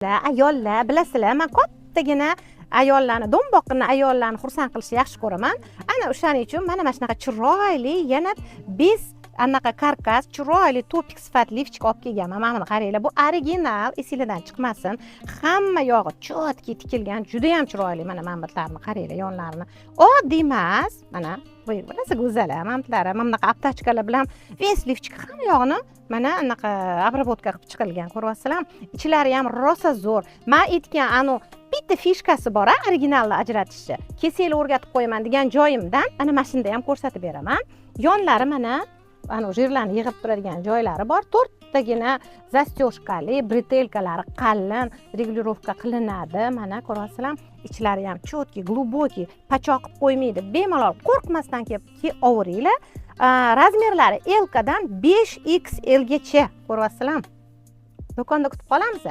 Ayollar bilasizlar, men kattagina ayollarni, do'mboqqina ayollarni xursand qilishni yaxshi ko'raman. Ana o'shaning uchun mana shunaqa chiroyli, yana bez anaqa karkas, chiroyli topik sifatli lifchik olib kelganman. Mana buni qaranglar, bu original, esingizdan chiqmasin. Hamma yog'i chotki tikilgan, juda ham chiroyli. Mana bunlarni qaranglar, yonlarini. Oddiy emas, mana bu narsa go'zal, mantlari, mana bunaqa aptachkalar bilan ves lifchik hamma yog'ini mana anaqa обработка qilib chiqilgan, ko'ryapsizlar? Ichlari ham rosa zo'r. Men aytgan bitta fishkasi bor, originalni ajratishni. Kesinglar o'rgatib qo'yaman degan joyimdan ana mana shunda ham ko'rsatib beraman. Yonlari mana jirlarni yig'ib turadigan joylari bor. 4 tagina zastёжкали, bretelkalari qalin, regulirovka qilinadi. Mana ko'ryapsizlar? Ichlari ham chotki, глубокий, pachoq qilib qo'ymaydi. Bemalol qo'rqmasdan kelib ovuringlar. Razmerlari L dan 5XL gacha, ko'ryapsizlar? Do'konda kutib qolamiz.